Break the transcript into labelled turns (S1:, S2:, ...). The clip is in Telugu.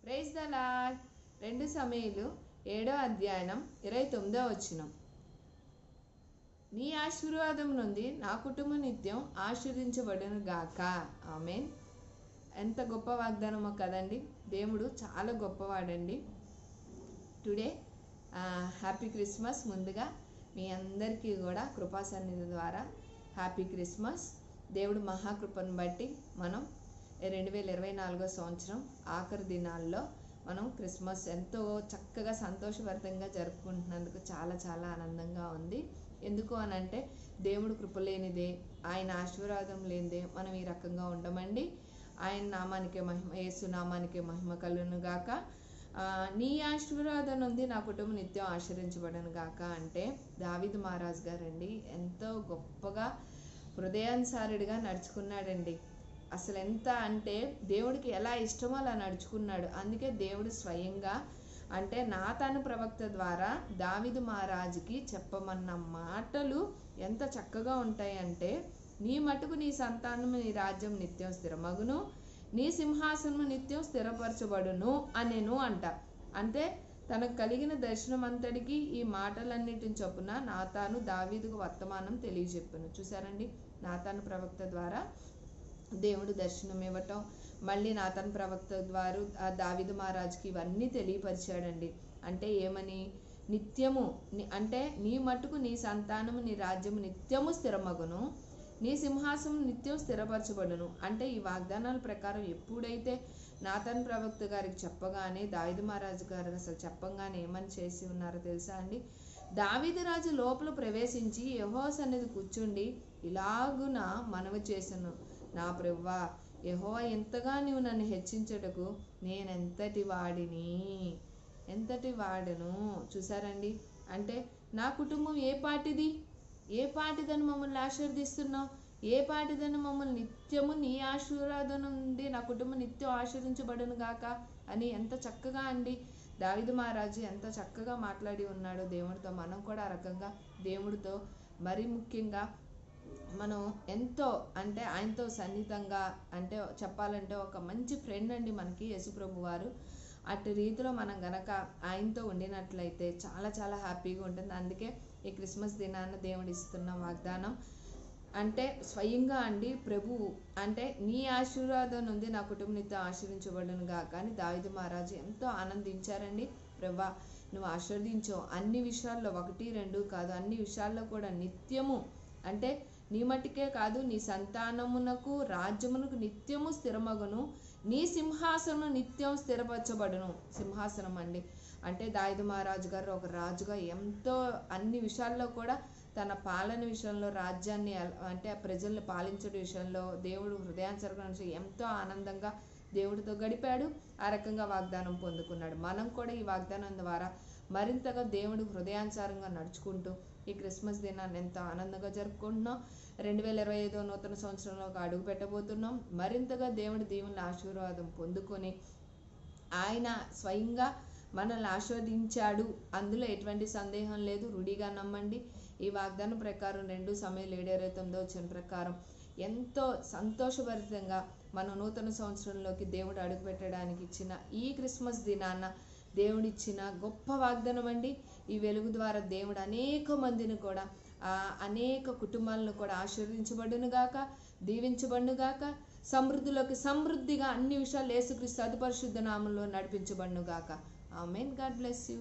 S1: Praise the lord. 2 సమూయేలు 7వ అధ్యాయం 29వ వచనం. నీ ఆశీర్వాదం నుండి నా కుటుంబం నిత్యం ఆశీర్వదించబడును గాక. ఆమేన్. ఎంత గొప్ప వాగ్దానమో కదండి. దేవుడు చాలా గొప్పవాడండి. Today happy Christmas. ముందుగా మీ అందరికీ కూడా కృపా సన్నిధి ద్వారా హ్యాపీ క్రిస్మస్. దేవుడు మహాకృపను బట్టి మనం 2024 సంవత్సరం ఆఖరి దినాల్లో మనం క్రిస్మస్ ఎంతో చక్కగా సంతోషభరితంగా జరుపుకుంటున్నందుకు చాలా చాలా ఆనందంగా ఉంది. ఎందుకు అనంటే దేవుడు కృప లేనిదే, ఆయన ఆశీర్వాదం లేనిదే మనం ఈ రకంగా ఉండమండి. ఆయన నామానికే మహిమ, యేసు నామానికే మహిమ కలుగును గాక. నీ ఆశీర్వాదం ఉంది నా కుటుంబం నిత్యం ఆశీర్వించబడను గాక అంటే దావీదు మహారాజు గారండి ఎంతో గొప్పగా హృదయానుసారుడిగా నడుచుకున్నాడండి. అసలు ఎంత అంటే దేవుడికి ఎలా ఇష్టమో అలా నడుచుకున్నాడు. అందుకే దేవుడు స్వయంగా అంటే నాతాను ప్రవక్త ద్వారా దావీదు మహారాజుకి చెప్పమన్న మాటలు ఎంత చక్కగా ఉంటాయంటే, నీ మటుకు నీ సంతానము నీ రాజ్యం నిత్యం స్థిరమగును, నీ సింహాసనము నిత్యం స్థిరపరచబడును అనేను అంట. అంటే తనకు కలిగిన దర్శనం అంతటికి ఈ మాటలన్నిటిని చొప్పున నాతాను దావీదుకు వర్తమానం తెలియజెప్పను. చూసారండి, నాతాను ప్రవక్త ద్వారా దేవుడు దర్శనం ఇవ్వటం, మళ్ళీ నాతాను ప్రవక్త ద్వారా దావీదు మహారాజుకి ఇవన్నీ తెలియపరిచాడండి. అంటే ఏమని? నిత్యము అంటే నీ మట్టుకు నీ సంతానము నీ రాజ్యము నిత్యము స్థిరమగును, నీ సింహాసనం నిత్యం స్థిరపరచబడును. అంటే ఈ వాగ్దానాల ప్రకారం ఎప్పుడైతే నాతాను ప్రవక్త గారికి చెప్పగానే దావీదు మహారాజు గారు అసలు చెప్పగానే ఏమని చేసి ఉన్నారో తెలుసా అండి? దావీదు రాజు లోపల ప్రవేశించి యెహోవా సన్నిధి కూర్చుండి ఇలాగున మనవి చేసెను, నా ప్రభువా యెహోవా ఎంతగా నీవు నన్ను హెచ్చించుటకు నేనెంతటి వాడను. చూసారండి, అంటే నా కుటుంబం ఏ పాటిదని మమ్మల్ని ఆశీర్వదిస్తున్నావు, ఏ పాటిదని మమ్మల్ని నిత్యము నీ ఆశీర్వాదం నుండి నా కుటుంబం నిత్యం ఆశీర్వించబడును గాక అని ఎంత చక్కగా అండి దావీదు మహారాజు ఎంత చక్కగా మాట్లాడి ఉన్నాడో దేవుడితో. మనం కూడా ఆ రకంగా దేవుడితో మరీ ముఖ్యంగా మనం ఎంతో అంటే ఆయనతో సన్నిహితంగా, అంటే చెప్పాలంటే ఒక మంచి ఫ్రెండ్ అండి మనకి యేసుప్రభు వారు. అటు రీతిలో మనం గనక ఆయనతో ఉండినట్లయితే చాలా చాలా హ్యాపీగా ఉంటుంది. అందుకే ఈ క్రిస్మస్ దినాన దేవుడు ఇస్తున్న వాగ్దానం అంటే స్వయంగా అండి ప్రభువు అంటే నీ ఆశీర్వాదం నుండి నా కుటుంబం నిత్యం ఆశీర్వించబడును గాక అని దావీదు మహారాజు ఎంతో ఆనందించారండి. ప్రభువా నువ్వు ఆశీర్వదించావు అన్ని విషయాల్లో, 1, 2 కాదు, అన్ని విషయాల్లో కూడా నిత్యము అంటే నీ మట్టుకే కాదు, నీ సంతానమునకు రాజ్యమునకు నిత్యము స్థిరమగును, నీ సింహాసనం నిత్యం స్థిరపరచబడును. సింహాసనం అండి అంటే దావీదు మహారాజు గారు ఒక రాజుగా ఎంతో అన్ని విషయాల్లో కూడా తన పాలన విషయంలో, రాజ్యాన్ని అంటే ప్రజల్ని పాలించడం విషయంలో దేవుడు హృదయానుసరణ ఎంతో ఆనందంగా దేవుడితో గడిపాడు. ఆ రకంగా వాగ్దానం పొందుకున్నాడు. మనం కూడా ఈ వాగ్దానం ద్వారా మరింతగా దేవుడు హృదయానుసారంగా నడుచుకుంటూ ఈ క్రిస్మస్ దినాన్ని ఎంతో ఆనందంగా జరుపుకుంటున్నాం. 2025 నూతన సంవత్సరంలోకి అడుగు పెట్టబోతున్నాం. మరింతగా దేవుడి దీవెనల ఆశీర్వాదం పొందుకొని ఆయన స్వయంగా మనల్ని ఆశీర్వదించాడు, అందులో ఎటువంటి సందేహం లేదు. రుడిగా నమ్మండి. ఈ వాగ్దానం ప్రకారం 2 సమూయేలు 7:29 వచ్చిన ప్రకారం ఎంతో సంతోషభరితంగా మన నూతన సంవత్సరంలోకి దేవుడు అడుగు పెట్టడానికి ఇచ్చిన ఈ క్రిస్మస్ దినాన దేవుడిచ్చిన గొప్ప వాగ్దానం అండి. ఈ వెలుగు ద్వారా దేవుడు అనేక మందిని కూడా అనేక కుటుంబాలను కూడా ఆశీర్వదించబడును గాక, దీవించబడును గాక, సమృద్ధిలోకి సమృద్ధిగా అన్ని విషయాలు యేసుక్రీస్తు అతి పరిశుద్ధ నామంలో నడిపించబడును గాక. ఆమేన్. God bless you.